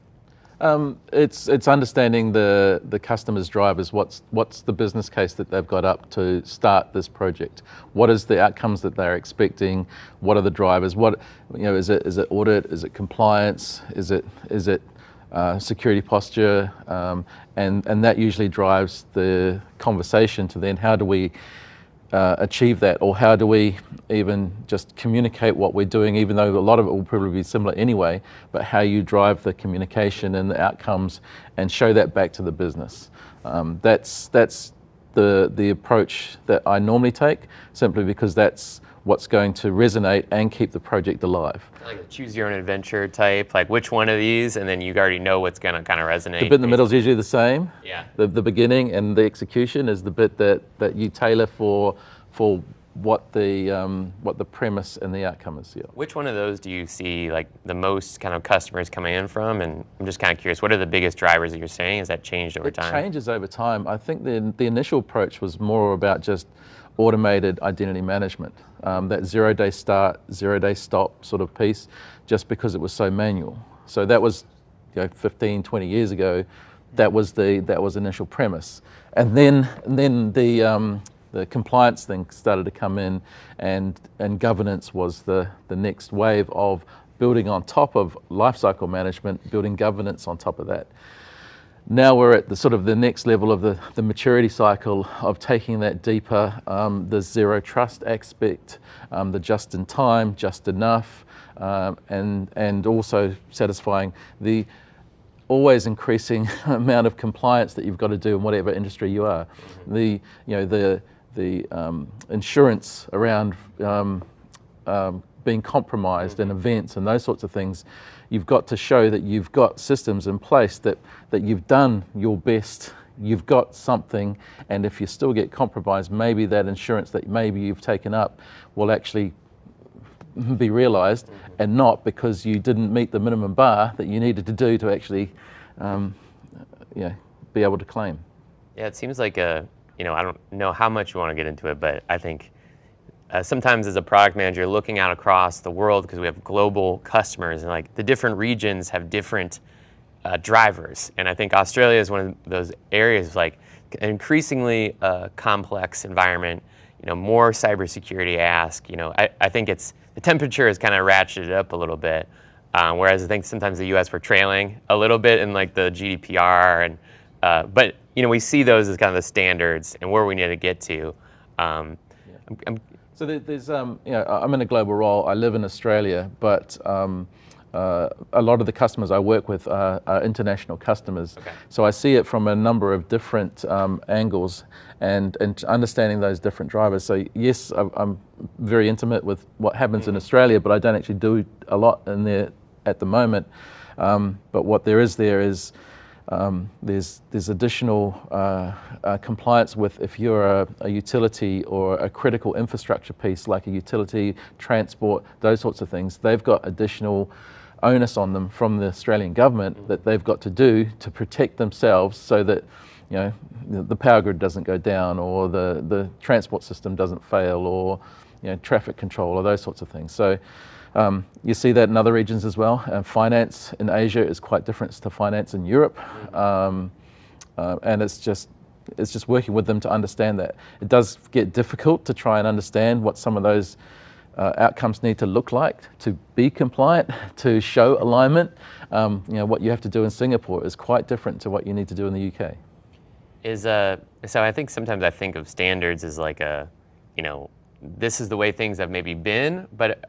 It's understanding the customer's drivers. What's the business case that they've got up to start this project? What is the outcomes that they're expecting? What are the drivers? What is it audit? Is it compliance? Is it security posture? And that usually drives the conversation to then how do we achieve that, or how do we even just communicate what we're doing, even though a lot of it will probably be similar anyway, but how you drive the communication and the outcomes and show that back to the business. That's the approach that I normally take, simply because that's what's going to resonate and keep the project alive. Like a choose your own adventure type, like which one of these, and then you already know what's going to kind of resonate. The bit in the middle is usually the same. Yeah. The beginning and the execution is the bit that you tailor for what the premise and the outcome is. Yeah. Which one of those do you see like the most kind of customers coming in from? And I'm just kind of curious, what are the biggest drivers that you're saying? Has that changed over time? It changes over time. I think the initial approach was more about just automated identity management, that 0-day start, 0-day stop sort of piece, just because it was so manual. So that was 15, 20 years ago. That was initial premise, and then the compliance thing started to come in, and governance was the next wave of building on top of lifecycle management, building governance on top of that. Now we're at the next level of the maturity cycle of taking that deeper, the zero trust aspect, the just in time, just enough, and also satisfying the always increasing amount of compliance that you've got to do in whatever industry you are. The insurance around being compromised in events and those sorts of things. You've got to show that you've got systems in place, that you've done your best, you've got something, and if you still get compromised, maybe that insurance that maybe you've taken up will actually be realized, and not because you didn't meet the minimum bar that you needed to do to actually be able to claim. Yeah, it seems like I don't know how much you want to get into it, but I think sometimes as a product manager looking out across the world, because we have global customers, and like the different regions have different drivers, and I think Australia is one of those areas, like an increasingly complex environment, more cybersecurity ask. I think the temperature is kind of ratcheted up a little bit, whereas I think sometimes the U.S. we're trailing a little bit in like the GDPR, and but we see those as kind of the standards and where we need to get to. So there's, I'm in a global role. I live in Australia, but a lot of the customers I work with are international customers. Okay. So I see it from a number of different angles, and understanding those different drivers. So yes, I'm very intimate with what happens in Australia, but I don't actually do a lot in there at the moment. But what there is there's additional compliance with, if you're a utility or a critical infrastructure piece like a utility, transport, those sorts of things. They've got additional onus on them from the Australian government that they've got to do to protect themselves, so that the power grid doesn't go down, or the transport system doesn't fail, or traffic control, or those sorts of things. So you see that in other regions as well. Finance in Asia is quite different to finance in Europe, and it's just working with them to understand that. It does get difficult to try and understand what some of those outcomes need to look like to be compliant, to show alignment. What you have to do in Singapore is quite different to what you need to do in the UK. So I think sometimes I think of standards as like this is the way things have maybe been, but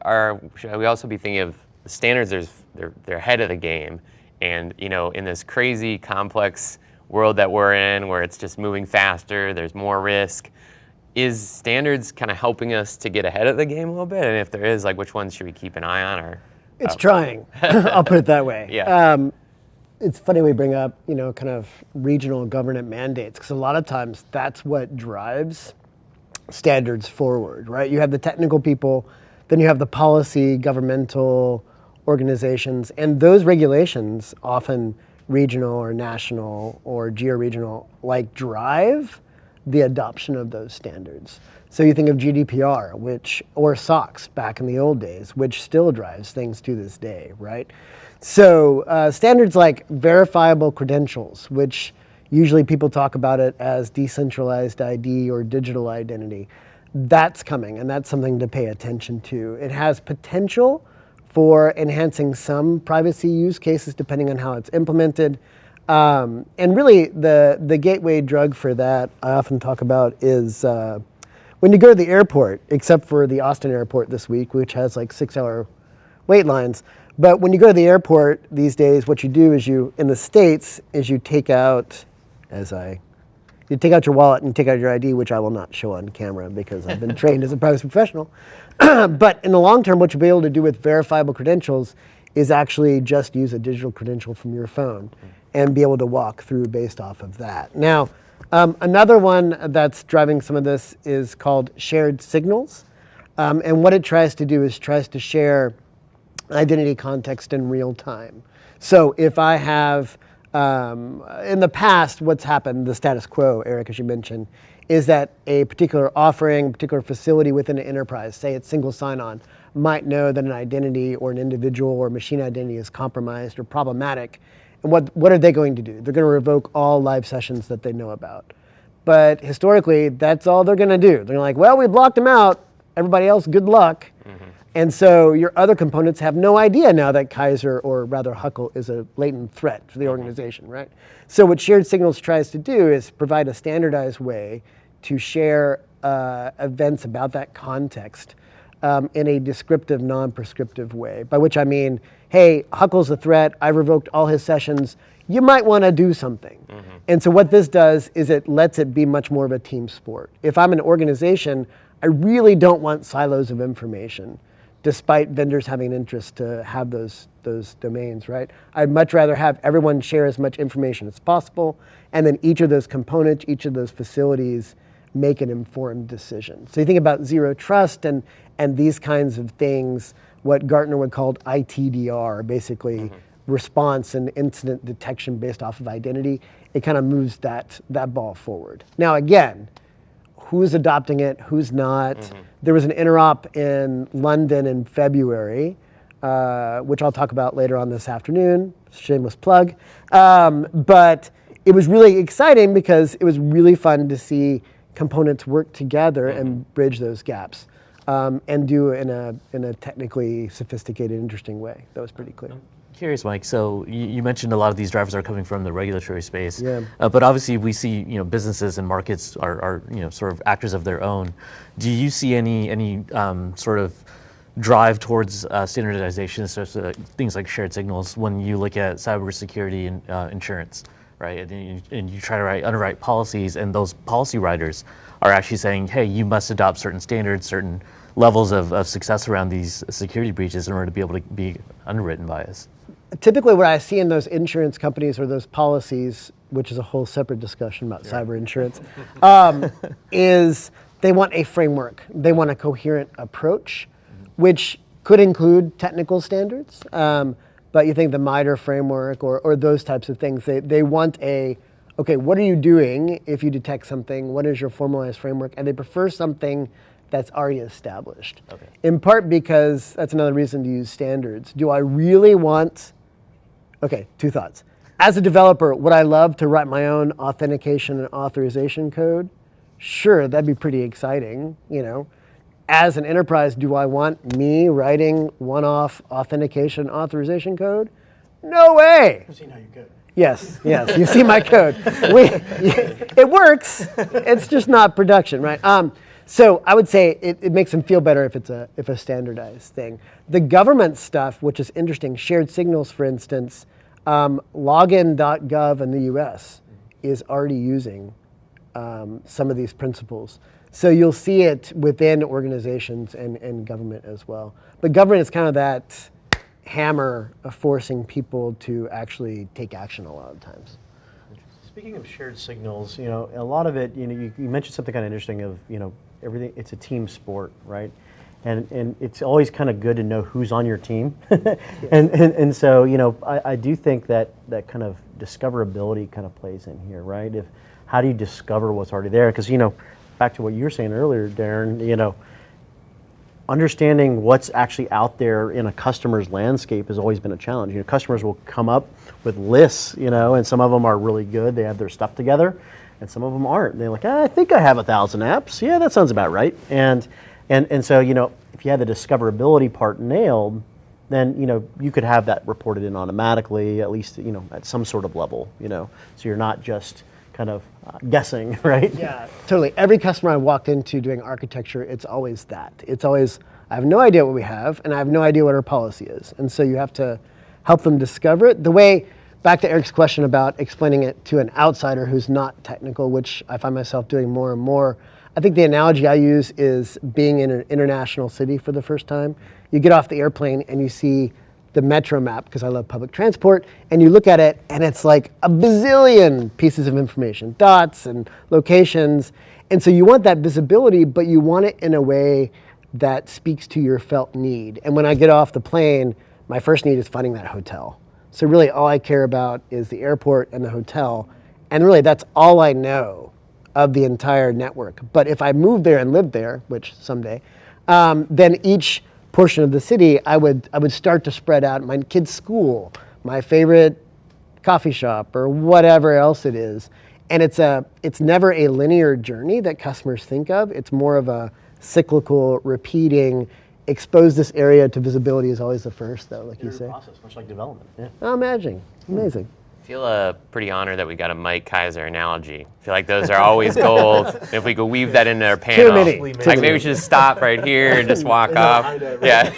should we also be thinking of the standards? They're ahead of the game, and in this crazy complex world that we're in where it's just moving faster, there's more risk. Is standards kind of helping us to get ahead of the game a little bit? And if there is, like, which ones should we keep an eye on? Or It's trying. I'll put it that way. Yeah. It's funny we bring up, kind of regional government mandates, because a lot of times that's what drives standards forward, right? You have the technical people, then you have the policy, governmental organizations, and those regulations, often regional or national or geo-regional, like drive the adoption of those standards. So you think of GDPR, or SOX back in the old days, which still drives things to this day, right? So standards like verifiable credentials, which usually people talk about it as decentralized ID or digital identity, that's coming, and that's something to pay attention to. It has potential for enhancing some privacy use cases depending on how it's implemented. And really, the gateway drug for that I often talk about is when you go to the airport, except for the Austin airport this week, which has like 6-hour wait lines. But when you go to the airport these days, what you do is in the States, is you take out your wallet and you take out your ID, which I will not show on camera because I've been trained as a privacy professional. But in the long term, what you'll be able to do with verifiable credentials is actually just use a digital credential from your phone and be able to walk through based off of that. Now, another one that's driving some of this is called shared signals. And what it tries to do is tries to share identity context in real time. So if I have, in the past, what's happened, the status quo, Eric, as you mentioned, is that a particular offering, particular facility within an enterprise, say it's single sign-on, might know that an identity or an individual or machine identity is compromised or problematic. And what are they going to do? They're going to revoke all live sessions that they know about. But historically, that's all they're going to do. They're like, well, we blocked them out. Everybody else, good luck. Mm-hmm. And so your other components have no idea now that Kaiser, or rather Huckle, is a latent threat for the organization, right? So what Shared Signals tries to do is provide a standardized way to share events about that context in a descriptive, non-prescriptive way, by which I mean, hey, Huckle's a threat, I revoked all his sessions, you might want to do something. Mm-hmm. And so what this does is it lets it be much more of a team sport. If I'm an organization, I really don't want silos of information, despite vendors having an interest to have those domains, right? I'd much rather have everyone share as much information as possible, and then each of those components, each of those facilities make an informed decision. So you think about zero trust and these kinds of things, what Gartner would call ITDR, basically response and incident detection based off of identity. It kind of moves that ball forward. Now again, who's adopting it, who's not? There was an interop in London in February, which I'll talk about later on this afternoon, shameless plug. But it was really exciting because it was really fun to see components work together and bridge those gaps, and do it in a technically sophisticated, interesting way. That was pretty clear. Curious, Mike. So you mentioned a lot of these drivers are coming from the regulatory space, yeah. But obviously we see businesses and markets are sort of actors of their own. Do you see any sort of drive towards standardization, so things like shared signals, when you look at cybersecurity and insurance, right? And you try to underwrite policies, and those policy writers are actually saying, hey, you must adopt certain standards, certain levels of success around these security breaches in order to be able to be underwritten by us. Typically what I see in those insurance companies or those policies, which is a whole separate discussion about cyber insurance, is they want a framework. They want a coherent approach, which could include technical standards, but you think the MITRE framework or those types of things, they want okay, what are you doing if you detect something? What is your formalized framework? And they prefer something that's already established. Okay. In part because that's another reason to use standards. Do I really want, okay, two thoughts. As a developer, would I love to write my own authentication and authorization code? Sure, that'd be pretty exciting, As an enterprise, do I want me writing one-off authentication authorization code? No way. I've seen how you code. Yes, you see my code. It works, it's just not production, right? So I would say it makes them feel better if a standardized thing. The government stuff, which is interesting, shared signals, for instance, login.gov in the US is already using some of these principles. So you'll see it within organizations and government as well. But government is kind of that hammer of forcing people to actually take action a lot of times. Speaking of shared signals, a lot of it, you mentioned something kind of interesting of, everything, it's a team sport, right? And it's always kind of good to know who's on your team. and so, I do think that kind of discoverability kind of plays in here, right? How do you discover what's already there? Because, back to what you were saying earlier, Darren, understanding what's actually out there in a customer's landscape has always been a challenge. Customers will come up with lists, and some of them are really good. They have their stuff together, and some of them aren't. They're like, I think I have 1,000 apps. Yeah, that sounds about right. And so, if you had the discoverability part nailed, then, you could have that reported in automatically, at least, at some sort of level, so you're not just kind of guessing, right? Yeah, totally. Every customer I walked into doing architecture, it's always that. It's always, I have no idea what we have, and I have no idea what our policy is. And so you have to help them discover it. The way, back to Eric's question about explaining it to an outsider who's not technical, which I find myself doing more and more, I think the analogy I use is being in an international city for the first time. You get off the airplane and you see the metro map, because I love public transport, and you look at it and it's like a bazillion pieces of information, dots and locations. And so you want that visibility, but you want it in a way that speaks to your felt need. And when I get off the plane, my first need is finding that hotel. So really all I care about is the airport and the hotel. And really that's all I know of the entire network. But if I moved there and lived there, which someday, then each portion of the city, I would start to spread out my kid's school, my favorite coffee shop, or whatever else it is. And it's never a linear journey that customers think of. It's more of a cyclical, repeating, expose this area to visibility is always the first, though, like you say. Process, much like development. Yeah. Oh, amazing. I feel pretty honored that we got a Mike Kaiser analogy. I feel like those are always gold. And if we could weave that into our panel, Too many. like maybe we should just stop right here and just walk off. Yeah.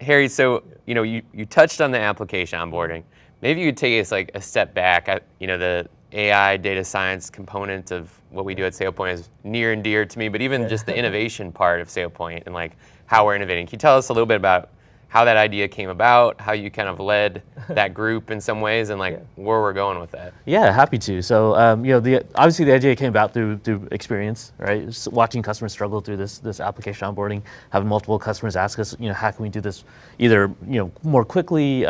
Harry, so you touched on the application onboarding. Maybe you could take us like a step back. The AI data science component of what we do at SailPoint is near and dear to me, but even just the innovation part of SailPoint and like how we're innovating. Can you tell us a little bit about how that idea came about, how you kind of led that group in some ways, and like where we're going with that? Yeah, happy to. So, obviously the idea came about through experience, right? Just watching customers struggle through this application onboarding, having multiple customers ask us, how can we do this either, more quickly,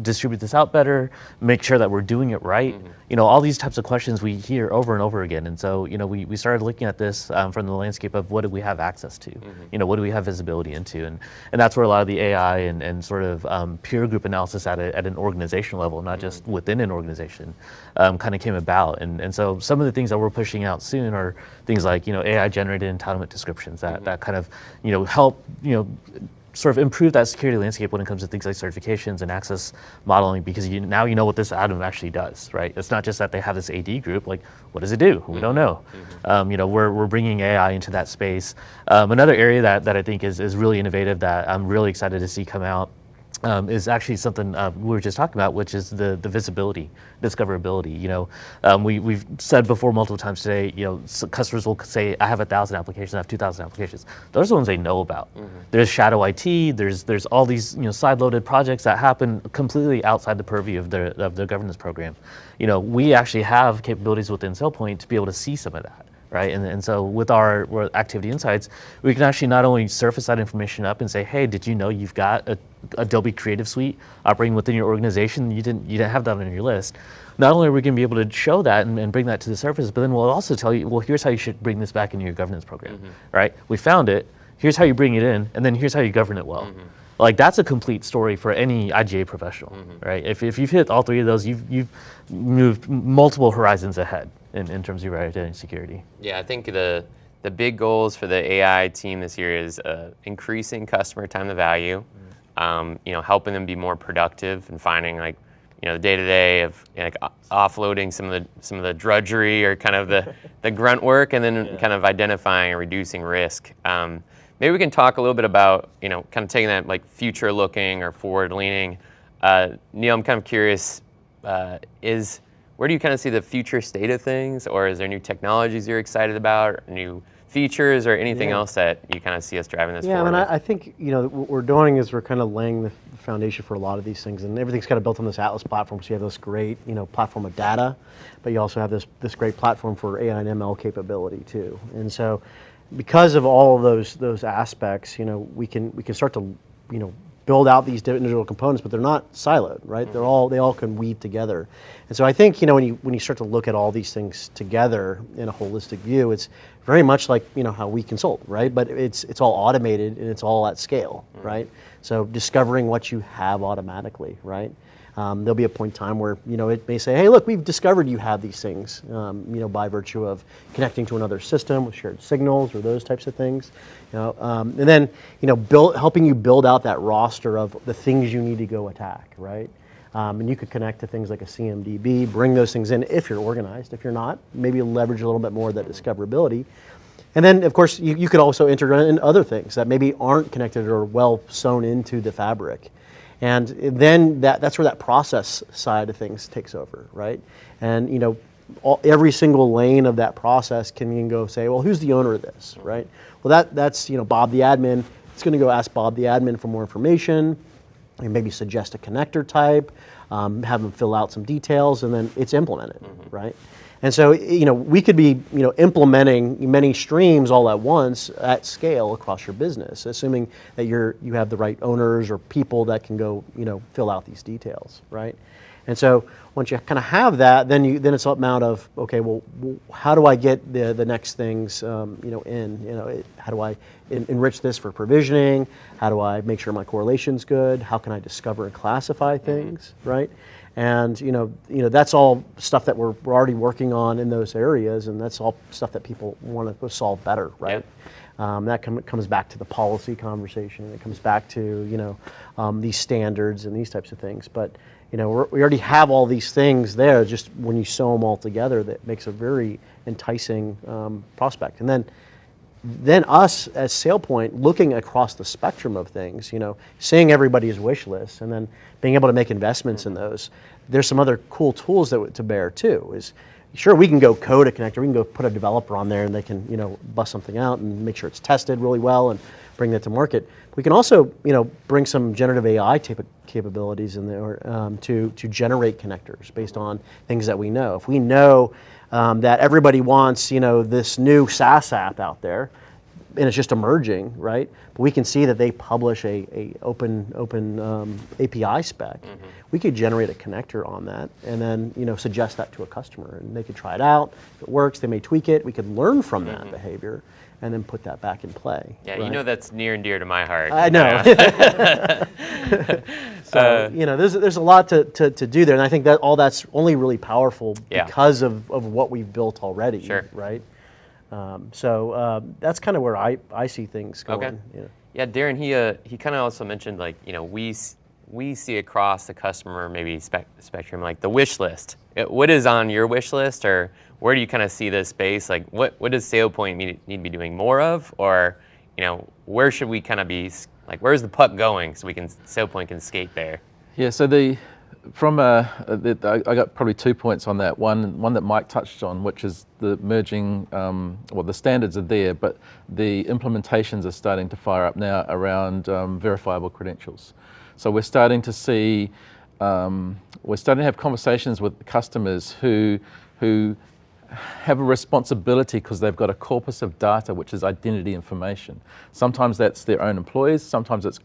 distribute this out better, make sure that we're doing it right. Mm-hmm. All these types of questions we hear over and over again. And so, we started looking at this from the landscape of what do we have access to? Mm-hmm. What do we have visibility into? And that's where a lot of the AI and sort of peer group analysis at an organizational level, not just within an organization, kind of came about. And so some of the things that we're pushing out soon are things like, AI generated entitlement descriptions that kind of, help, sort of improve that security landscape when it comes to things like certifications and access modeling, because now you know what this add-on actually does, right? It's not just that they have this AD group, like what does it do? We don't know. We're bringing AI into that space. Another area that I think is really innovative that I'm really excited to see come out is actually something we were just talking about, which is the visibility, discoverability. We've said before multiple times today, customers will say, I have 1,000 applications, I have 2,000 applications. Those are the ones they know about. Mm-hmm. There's shadow IT, there's all these side-loaded projects that happen completely outside the purview of the governance program. We actually have capabilities within SailPoint to be able to see some of that. Right, and so with our activity insights, we can actually not only surface that information up and say, hey, did you know you've got a Adobe Creative Suite operating within your organization? You didn't have that on your list. Not only are we going to be able to show that and bring that to the surface, but then we'll also tell you, well, here's how you should bring this back into your governance program. Mm-hmm. Right? We found it. Here's how you bring it in, and then here's how you govern it well. Mm-hmm. Like that's a complete story for any IGA professional, right? If you've hit all three of those, you've moved multiple horizons ahead in terms of your identity security. Yeah, I think the big goals for the AI team this year is increasing customer time to value, helping them be more productive and finding like the day-to-day of offloading some of the drudgery or kind of the grunt work, and then kind of identifying and reducing risk. Maybe we can talk a little bit about, kind of taking that like future looking or forward leaning. Neil, I'm kind of curious, where do you kind of see the future state of things, or is there new technologies you're excited about, or new features, or anything else that you kind of see us driving this forward? Yeah, I mean, with? I think, what we're doing is we're kind of laying the foundation for a lot of these things, and everything's kind of built on this Atlas platform. So you have this great, platform of data, but you also have this great platform for AI and ML capability too. And so, because of all of those aspects, we can start to, build out these individual components, but they're not siloed, right? They all can weave together. And so I think, when you start to look at all these things together in a holistic view, it's very much like, how we consult, right? But it's all automated and it's all at scale, right? So discovering what you have automatically, right? There'll be a point in time where, it may say, hey, look, we've discovered you have these things, by virtue of connecting to another system with shared signals or those types of things. And then, helping you build out that roster of the things you need to go attack, right? And you could connect to things like a CMDB, bring those things in if you're organized. If you're not, maybe leverage a little bit more of that discoverability. And then, of course, you could also integrate in other things that maybe aren't connected or well sewn into the fabric. And then that's where that process side of things takes over, right? And every single lane of that process can go say, well, who's the owner of this, right? Well, that's Bob the admin. It's going to go ask Bob the admin for more information, and maybe suggest a connector type, have them fill out some details, and then it's implemented, right? And so, we could be, implementing many streams all at once at scale across your business, assuming that you have the right owners or people that can go, fill out these details, right? And so once you kind of have that, then it's a amount of, okay, well, how do I get the next things, in? How do I enrich this for provisioning? How do I make sure my correlation's good? How can I discover and classify things, right? And that's all stuff that we're already working on in those areas, and that's all stuff that people want to solve better, right? Yeah. That comes back to the policy conversation. It comes back to these standards and these types of things. But we already have all these things there. Just when you sew them all together, that makes a very enticing prospect. And then us as SailPoint looking across the spectrum of things, seeing everybody's wish list and then being able to make investments in those. There's some other cool tools to bear too. Is sure, we can go code a connector, we can go put a developer on there and they can bust something out and make sure it's tested really well and bring that to market. We can also bring some generative AI type of capabilities in there to generate connectors based on things that we know. If we know that everybody wants this new SaaS app out there, and it's just emerging, right? But we can see that they publish a open API spec. We could generate a connector on that, and then suggest that to a customer, and they could try it out. If it works, they may tweak it. We could learn from that behavior, and then put that back in play. Yeah, right? That's near and dear to my heart. I know. So there's a lot to do there, and I think that all that's only really powerful because of what we've built already. Sure. Right. So that's kind of where I see things going. Okay. Yeah, Darren, he kind of also mentioned we see across the customer maybe spectrum like the wish list. What is on your wish list, or where do you kind of see this space? Like what does SailPoint need to be doing more of, or where should we kind of be? Like where's the puck going so SailPoint can skate there? Yeah, so I got probably 2 points on that. One that Mike touched on, which is the merging, the standards are there, but the implementations are starting to fire up now around verifiable credentials. So we're starting to see, we're starting to have conversations with customers who have a responsibility because they've got a corpus of data, which is identity information. Sometimes that's their own employees, sometimes it's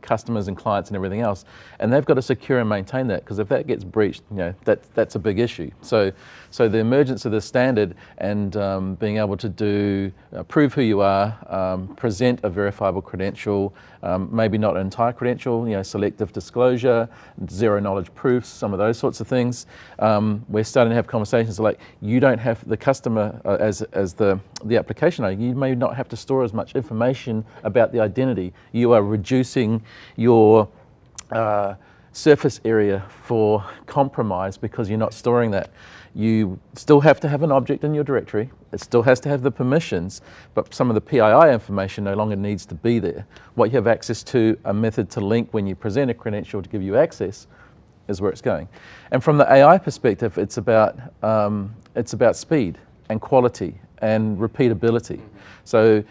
customers and clients and everything else, and they've got to secure and maintain that, because if that gets breached, that's a big issue. So the emergence of this standard and being able to prove who you are, present a verifiable credential, maybe not an entire credential, selective disclosure, zero knowledge proofs, some of those sorts of things. We're starting to have conversations like, you don't have the customer as the application owner, you may not have to store as much information about the identity. You are reducing your surface area for compromise because you're not storing that. You still have to have an object in your directory. It still has to have the permissions, but some of the PII information no longer needs to be there. What you have access to, a method to link when you present a credential to give you access, is where it's going. And from the AI perspective, it's about speed and quality and repeatability. So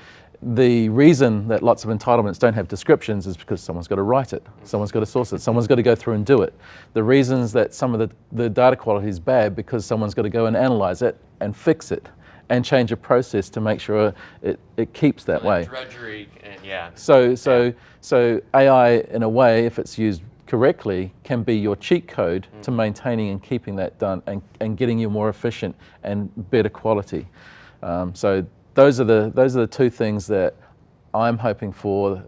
the reason that lots of entitlements don't have descriptions is because someone's got to write it, someone's got to source it, someone's got to go through and do it. The reasons that some of the data quality is bad because someone's got to go and analyze it and fix it and change a process to make sure it keeps that way. Drudgery, and yeah. So AI, in a way, if it's used correctly, can be your cheat code to maintaining and keeping that done and getting you more efficient and better quality. So those are the two things that I'm hoping for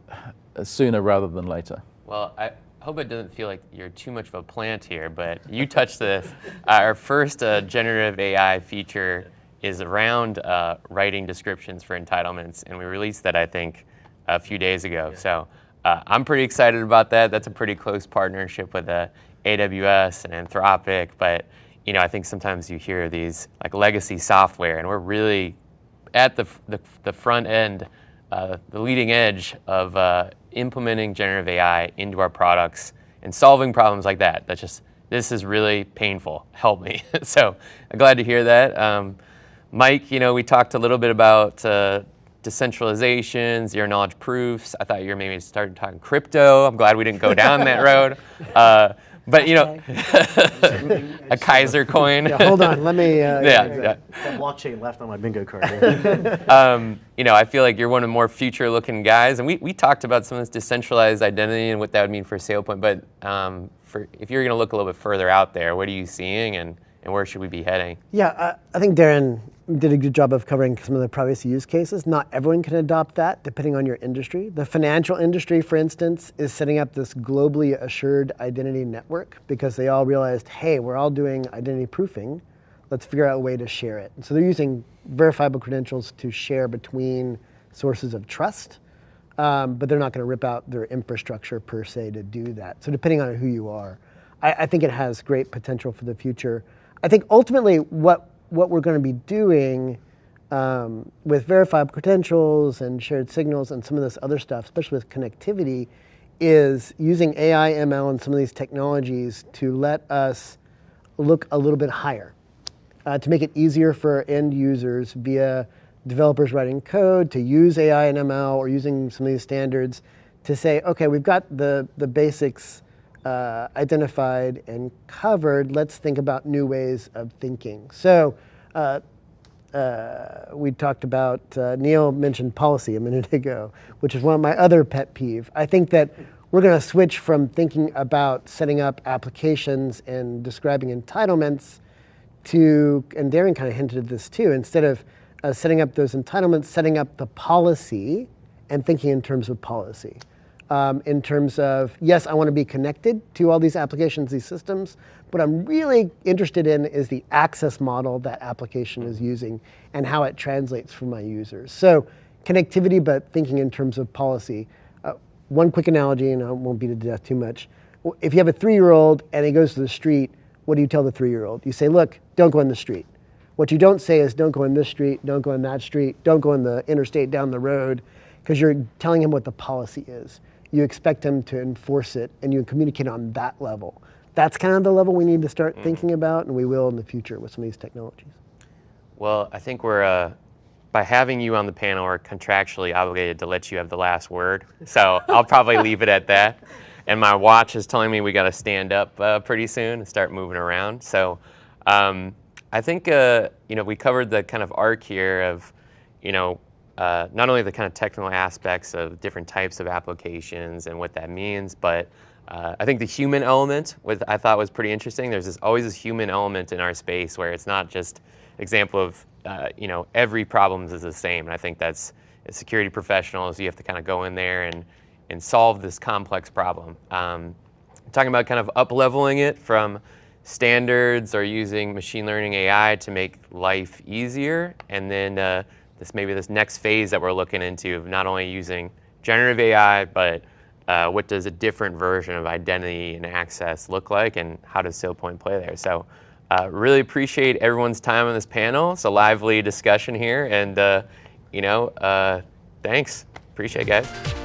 sooner rather than later. Well, I hope it doesn't feel like you're too much of a plant here, but you touched this. Our first generative AI feature is around writing descriptions for entitlements, and we released that, I think, a few days ago. So I'm pretty excited about that. That's a pretty close partnership with AWS and Anthropic, but I think sometimes you hear these like legacy software, and we're really at the front end, the leading edge of implementing generative AI into our products and solving problems like that. This is really painful. Help me. So I'm glad to hear that. Mike, we talked a little bit about decentralization, zero knowledge proofs. I thought you were maybe starting talking crypto. I'm glad we didn't go down that road. But a Kaiser coin. Yeah, hold on, let me. That blockchain left on my bingo card. I feel like you're one of the more future-looking guys, and we talked about some of this decentralized identity and what that would mean for SailPoint. But if you're going to look a little bit further out there, what are you seeing, and where should we be heading? Yeah, I think Darren did a good job of covering some of the privacy use cases. Not everyone can adopt that, depending on your industry. The financial industry, for instance, is setting up this globally assured identity network because they all realized, hey, we're all doing identity proofing. Let's figure out a way to share it. And so they're using verifiable credentials to share between sources of trust, but they're not going to rip out their infrastructure per se to do that. So depending on who you are, I think it has great potential for the future. I think ultimately what we're going to be doing with verifiable credentials and shared signals and some of this other stuff, especially with connectivity, is using AI, ML, and some of these technologies to let us look a little bit higher, to make it easier for end users via developers writing code to use AI and ML or using some of these standards to say, okay, we've got the basics identified and covered. Let's think about new ways of thinking. So we talked about, Neil mentioned policy a minute ago, which is one of my other pet peeve. I think that we're going to switch from thinking about setting up applications and describing entitlements to, and Darren kind of hinted at this too, instead of setting up those entitlements, setting up the policy and thinking in terms of policy. In terms of, yes, I want to be connected to all these applications, these systems, but I'm really interested in is the access model that application is using and how it translates for my users. So connectivity, but thinking in terms of policy. One quick analogy, and I won't beat it to death too much. If you have a 3-year-old and he goes to the street, what do you tell the 3-year-old? You say, look, don't go in the street. What you don't say is don't go in this street, don't go in that street, don't go in the interstate down the road, because you're telling him what the policy is. You expect him to enforce it, and you communicate on that level. That's kind of the level we need to start thinking about, and we will in the future with some of these technologies. Well, I think we're, by having you on the panel, we're contractually obligated to let you have the last word. So I'll probably leave it at that. And my watch is telling me we got to stand up pretty soon and start moving around. So I think we covered the kind of arc here of not only the kind of technical aspects of different types of applications and what that means, but I think the human element, I thought was pretty interesting. There's always this human element in our space where it's not just example of every problem is the same. And I think that's, as security professionals, you have to kind of go in there and solve this complex problem. Talking about kind of up-leveling it from standards or using machine learning AI to make life easier, and then this next phase that we're looking into of not only using generative AI, but what does a different version of identity and access look like, and how does SailPoint play there? So really appreciate everyone's time on this panel. It's a lively discussion here, and thanks. Appreciate it, guys.